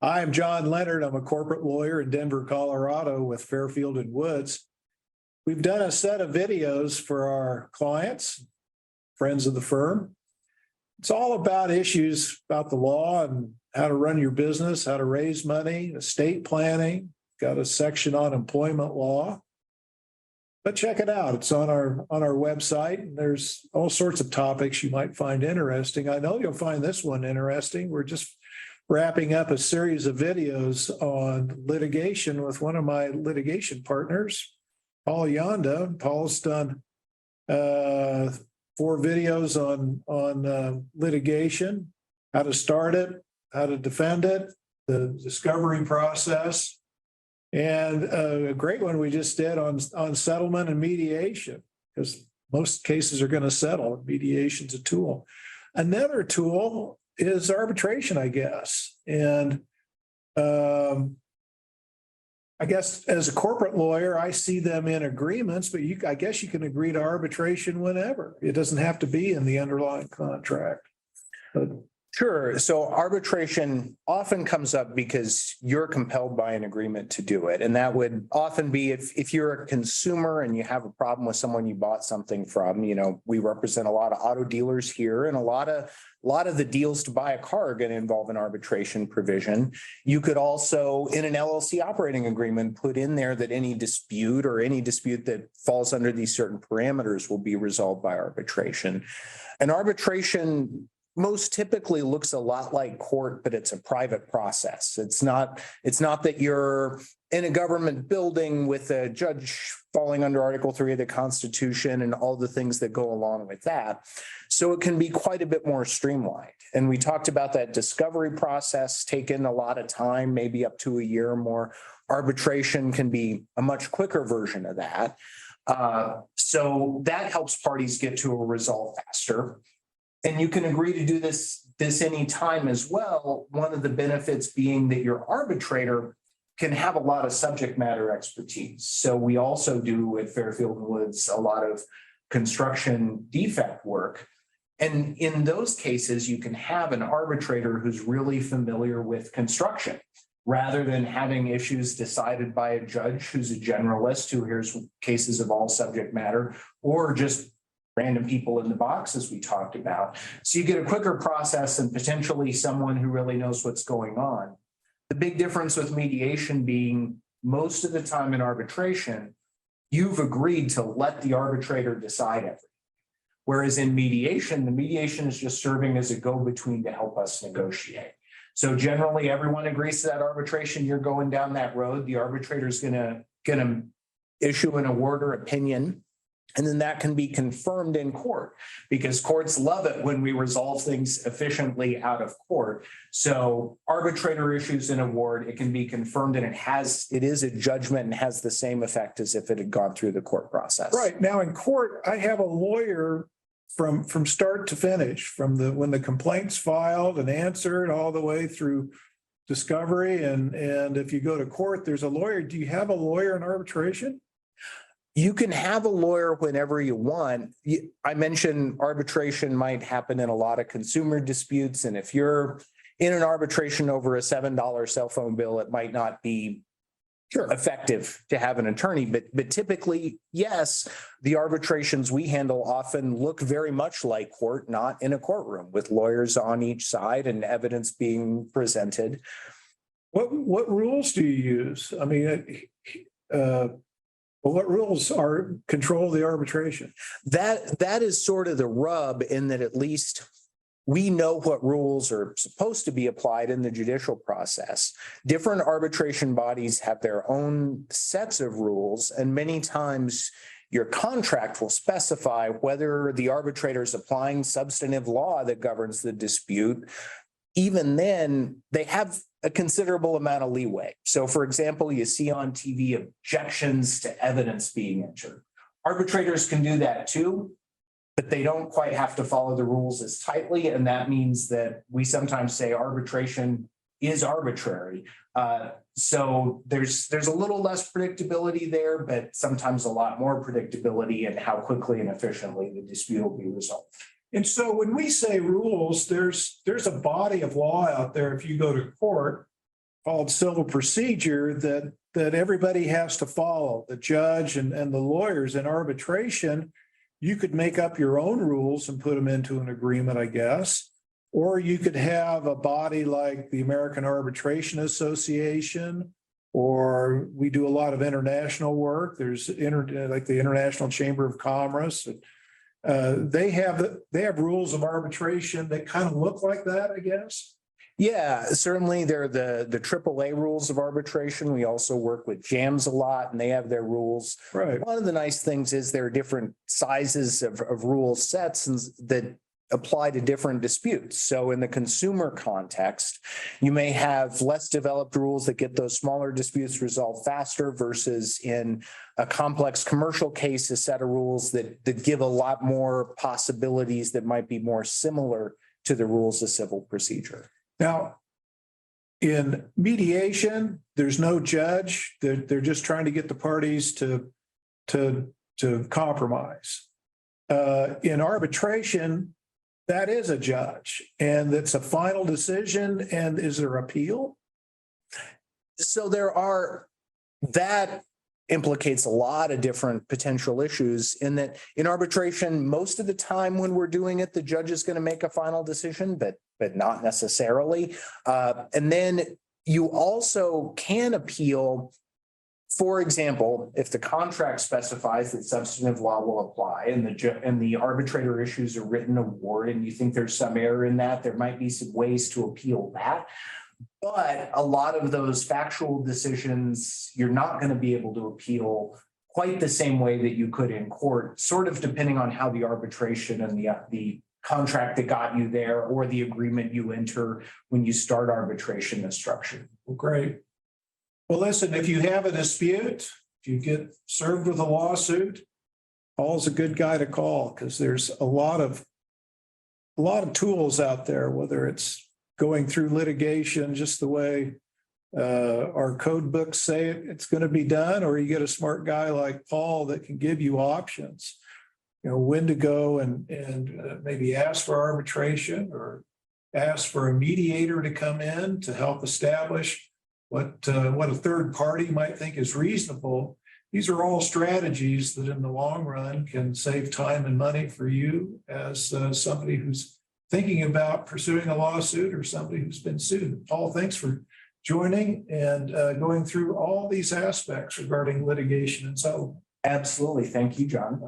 I'm John Leonard. I'm a corporate lawyer in Denver, Colorado with Fairfield and Woods. We've done a set of videos for our clients, friends of the firm. It's all about issues about the law and how to run your business, how to raise money, estate planning, got a section on employment law. But check it out. It's on our website. There's all sorts of topics you might find interesting. I know you'll find this one interesting. We're just wrapping up a series of videos on litigation with one of my litigation partners, Paul Yonda. Paul's done 4 videos on litigation, how to start it, how to defend it, the discovery process, and a great one we just did on settlement and mediation, because most cases are going to settle. Mediation's a tool. Another tool is arbitration, I guess. And I guess as a corporate lawyer, I see them in agreements, but I guess you can agree to arbitration whenever. It doesn't have to be in the underlying contract. But Sure. So arbitration often comes up because you're compelled by an agreement to do it. And that would often be if you're a consumer and you have a problem with someone you bought something from. We represent a lot of auto dealers here, and a lot of the deals to buy a car are going to involve an arbitration provision. You could also, in an LLC operating agreement, put in there that any dispute that falls under these certain parameters will be resolved by arbitration. And arbitration most typically looks a lot like court, but it's a private process. It's not that you're in a government building with a judge falling under Article 3 of the Constitution and all the things that go along with that. So it can be quite a bit more streamlined. And we talked about that discovery process taking a lot of time, maybe up to a year or more. Arbitration can be a much quicker version of that. So that helps parties get to a result faster. And you can agree to do this any time as well. One of the benefits being that your arbitrator can have a lot of subject matter expertise. So we also do at Fairfield and Woods a lot of construction defect work. And in those cases, you can have an arbitrator who's really familiar with construction, rather than having issues decided by a judge who's a generalist who hears cases of all subject matter, or just random people in the box, as we talked about. So you get a quicker process and potentially someone who really knows what's going on. The big difference with mediation being most of the time in arbitration, you've agreed to let the arbitrator decide everything. Whereas in mediation, the mediation is just serving as a go-between to help us negotiate. So generally everyone agrees to that arbitration. You're going down that road. The arbitrator is going to issue an award or opinion. And then that can be confirmed in court, because courts love it when we resolve things efficiently out of court. So arbitrator issues an award, it can be confirmed, and it is a judgment and has the same effect as if it had gone through the court process. right now in court, I have a lawyer from start to finish, from when the complaint's filed and answered all the way through discovery. And if you go to court, there's a lawyer. Do you have a lawyer in arbitration? You can have a lawyer whenever you want. I mentioned arbitration might happen in a lot of consumer disputes. And if you're in an arbitration over a $7 cell phone bill, it might not be effective to have an attorney. But typically, yes, the arbitrations we handle often look very much like court, not in a courtroom, with lawyers on each side and evidence being presented. What rules do you use? I mean, well, what rules control the arbitration? That is sort of the rub, in that at least we know what rules are supposed to be applied in the judicial process. Different arbitration bodies have their own sets of rules, and many times your contract will specify whether the arbitrator is applying substantive law that governs the dispute. Even then, they have a considerable amount of leeway. So, for example, you see on TV objections to evidence being entered. Arbitrators can do that too, but they don't quite have to follow the rules as tightly. And that means that we sometimes say arbitration is arbitrary. So there's a little less predictability there, but sometimes a lot more predictability in how quickly and efficiently the dispute will be resolved. And so when we say rules, there's a body of law out there. If you go to court, called civil procedure that everybody has to follow, the judge and the lawyers. In arbitration, you could make up your own rules and put them into an agreement, I guess. Or you could have a body like the American Arbitration Association, or we do a lot of international work. There's like the International Chamber of Commerce. They have rules of arbitration that kind of look like that, I guess. Yeah, certainly they're the AAA rules of arbitration. We also work with JAMS a lot and they have their rules. Right. One of the nice things is there are different sizes of rule sets that apply to different disputes. So in the consumer context, you may have less developed rules that get those smaller disputes resolved faster versus in a complex commercial case, a set of rules that give a lot more possibilities that might be more similar to the rules of civil procedure. Now, in mediation, there's no judge. They're just trying to get the parties to compromise. In arbitration, that is a judge, and it's a final decision. And is there appeal? So that implicates a lot of different potential issues in that in arbitration, most of the time when we're doing it, the judge is going to make a final decision, but not necessarily. And then you also can appeal. For example, if the contract specifies that substantive law will apply and the arbitrator issues a written award and you think there's some error in that, there might be some ways to appeal that. But a lot of those factual decisions, you're not going to be able to appeal quite the same way that you could in court, sort of depending on how the arbitration and the contract that got you there or the agreement you enter when you start arbitration is structured. Well, great. Well, listen, if you have a dispute, if you get served with a lawsuit, Paul's a good guy to call because there's a lot of tools out there, whether it's going through litigation just the way our code books say it's going to be done, or you get a smart guy like Paul that can give you options, when to go and maybe ask for arbitration or ask for a mediator to come in to help establish what a third party might think is reasonable. These are all strategies that in the long run can save time and money for you as somebody who's thinking about pursuing a lawsuit or somebody who's been sued. Paul, thanks for joining and going through all these aspects regarding litigation and settlement. Absolutely. Thank you, John.